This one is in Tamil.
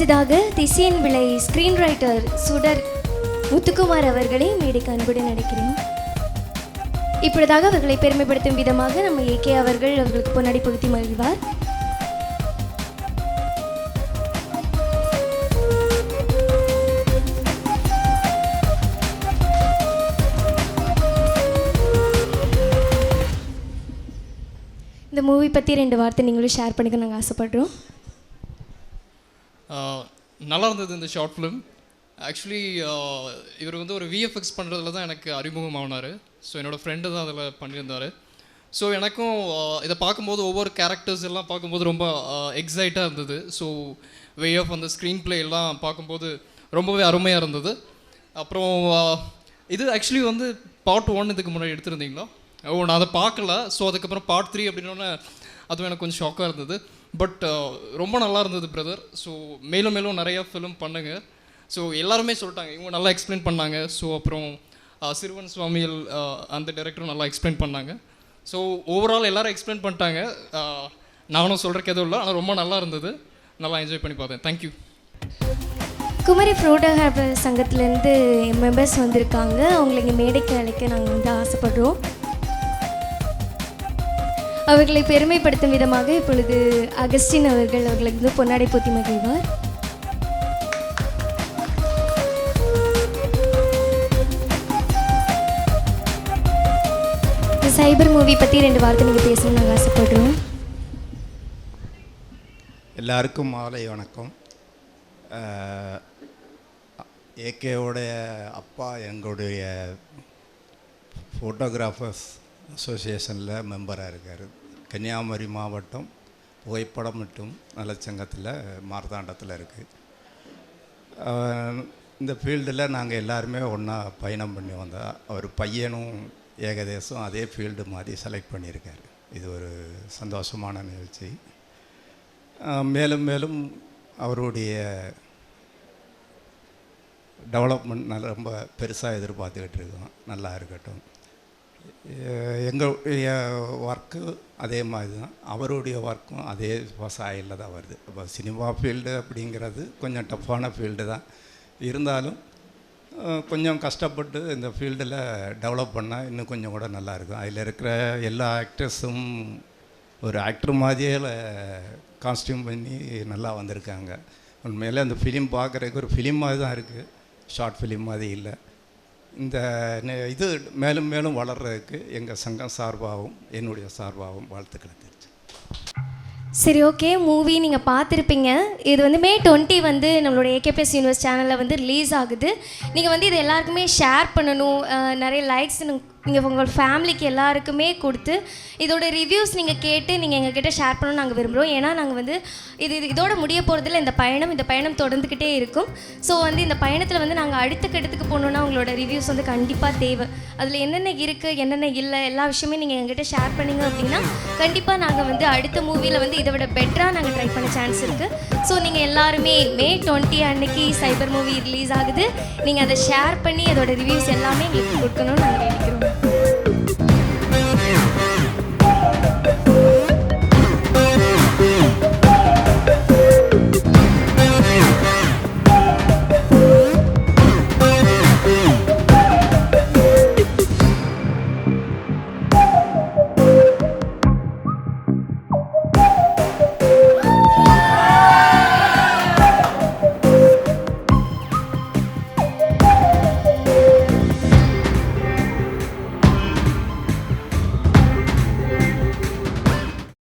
அடுத்ததாக திசையன் விளை ஸ்கிரீன் ரைட்டர் சுடர் முத்துக்குமார் அவர்களை மேடைக்கு அன்புடன் அழைக்கிறேன். இப்பொழுதாக அவர்களை பெருமைப்படுத்தும் விதமாக நம்ம ஏகே அவர்கள் அவர்களுக்கு பொன்னாடி புகுத்தி மகிழ்வார். இந்த மூவி பற்றி 2 வார்த்தை நீங்களும் ஷேர் பண்ணிக்க நாங்கள் ஆசைப்படுறோம். நல்லா இருந்தது இந்த ஷார்ட் ஃபிலிம். ஆக்சுவலி இவர் வந்து ஒரு விஎஃப்எக்ஸ் பண்ணுறதுல தான் எனக்கு அறிமுகமானார். ஸோ என்னோடய ஃப்ரெண்டு தான் அதில் பண்ணியிருந்தார். ஸோ எனக்கும் இதை பார்க்கும்போது ஒவ்வொரு கேரக்டர்ஸ் எல்லாம் பார்க்கும்போது ரொம்ப எக்ஸைட்டாக இருந்தது. ஸோ வே ஆஃப் அந்த ஸ்க்ரீன் பிளே எல்லாம் பார்க்கும்போது ரொம்பவே அருமையாக இருந்தது. அப்புறம் இது ஆக்சுவலி வந்து பார்ட் 1 இதுக்கு முன்னாடி எடுத்திருந்தீங்களா? நான் அதை பார்க்கல. ஸோ அதுக்கப்புறம் பார்ட் 3 அப்படின்னோடனே அதுவும் எனக்கு கொஞ்சம் ஷாக்காக இருந்தது. பட் ரொம்ப நல்லா இருந்தது பிரதர். ஸோ மேலும் மேலும் நிறையா ஃபிலிம் பண்ணுங்க. ஸோ எல்லாருமே சொல்லிட்டாங்க, இவங்க நல்லா எக்ஸ்பிளைன் பண்ணாங்க. ஸோ அப்புறம் சிறுவன் சுவாமிகள் அந்த டைரக்டரும் நல்லா எக்ஸ்பிளைன் பண்ணாங்க. ஸோ ஓவரால் எல்லோரும் எக்ஸ்பிளைன் பண்ணிட்டாங்க. நானும் சொல்கிறக்கு எதுவும் இல்லை, ஆனால் ரொம்ப நல்லா இருந்தது. நல்லா என்ஜாய் பண்ணி பார்த்தேன். தேங்க்யூ. குமரி ஃபோட்டோகிராஃபர் சங்கத்திலேருந்து மெம்பர்ஸ் வந்திருக்காங்க. அவங்களை இங்கே மேடைக்கு அழைக்க நாங்கள் வந்து ஆசைப்படுறோம். அவர்களை பெருமைப்படுத்தும் விதமாக இப்பொழுது அகஸ்டின் அவர்கள் அவர்களுக்கு வந்து பொன்னாடை போத்தி மகிழ்வார். சைபர் மூவி பற்றி 2 வார்த்தை நீங்கள் பேசணும்னு நாங்கள் ஆசைப்படுறோம். எல்லாருக்கும் மாலை வணக்கம். ஏகேவுடைய அப்பா எங்களுடைய ஃபோட்டோகிராஃபர்ஸ் அசோசியேஷனில் மெம்பராக இருக்கார். கன்னியாகுமரி மாவட்டம் புகைப்படம் மற்றும் நலச்சங்கத்தில் மார்த்தாண்டத்தில் இருக்குது. இந்த ஃபீல்டில் நாங்கள் எல்லாருமே ஒன்றா பயணம் பண்ணி வந்தோம். அவர் பையனும் ஏகதேசம் அதே ஃபீல்டு மாதிரி செலக்ட் பண்ணியிருக்காரு. இது ஒரு சந்தோஷமான நிகழ்ச்சி. மேலும் மேலும் அவருடைய டெவலப்மெண்ட் ரொம்ப பெருசாக எதிர்பார்த்துக்கிட்டு இருக்கோம். நல்லா இருக்கட்டும். எங்களுடைய ஒர்க்கு அதே மாதிரி தான், அவருடைய ஒர்க்கும் அதே விவசாயியில் தான் வருது. இப்போ சினிமா ஃபீல்டு அப்படிங்கிறது கொஞ்சம் டஃப்பான ஃபீல்டு தான். இருந்தாலும் கொஞ்சம் கஷ்டப்பட்டு இந்த ஃபீல்டில் டெவலப் பண்ணால் இன்னும் கொஞ்சம் கூட நல்லாயிருக்கும். அதில் இருக்கிற எல்லா ஆக்டர்ஸும் ஒரு ஆக்டர் மாதிரியே காஸ்டியூம் பண்ணி நல்லா வந்திருக்காங்க. உண்மையிலே அந்த ஃபிலிம் பார்க்குறதுக்கு ஒரு ஃபிலிம் மாதிரி தான் இருக்குது, ஷார்ட் ஃபிலிம் மாதிரி இல்லை. இந்த இது மேலும் மேலும் வளர்கிறதுக்கு எங்கள் சங்கம் சார்பாகவும் என்னுடைய சார்பாகவும் வாழ்த்துக்களை தெரிஞ்சு. சரி, ஓகே. மூவி நீங்கள் பார்த்துருப்பீங்க. இது வந்து May 20 வந்து நம்மளோட ஏகேபிஎஸ் யூனிவர்ஸ் சேனலில் வந்து ரிலீஸ் ஆகுது. நீங்கள் வந்து இது எல்லாருக்குமே ஷேர் பண்ணணும். நிறைய லைக்ஸ் நீங்கள் உங்கள் ஃபேமிலிக்கு எல்லாருக்குமே கொடுத்து இதோட ரிவ்யூஸ் நீங்கள் கேட்டு நீங்கள் எங்ககிட்ட ஷேர் பண்ணணும்னு நாங்கள் விரும்புகிறோம். ஏன்னா நாங்கள் வந்து இதோட முடிய போகிறதில்ல. இந்த பயணம் தொடர்ந்துக்கிட்டே இருக்கும். ஸோ வந்து இந்த பயணத்தில் வந்து நாங்கள் அடுத்த கட்டத்துக்கு போகணுன்னா உங்களோட ரிவ்யூஸ் வந்து கண்டிப்பாக தேவை. அதில் என்னென்ன இருக்குது என்னென்ன இல்லை எல்லா விஷயமே நீங்கள் எங்ககிட்ட ஷேர் பண்ணிங்க அப்படின்னா கண்டிப்பாக நாங்கள் வந்து அடுத்த மூவியில் வந்து இதை விட பெட்டராக நாங்கள் ட்ரை பண்ண சான்ஸ் இருக்குது. ஸோ நீங்கள் எல்லாருமே May 20 அன்னைக்கு சைபர் மூவி ரிலீஸ் ஆகுது. நீங்கள் அதை ஷேர் பண்ணி அதோட ரிவ்யூஸ் எல்லாமே எங்களுக்கு கொடுக்கணும்னு நாங்கள் நினைக்கிறோம்.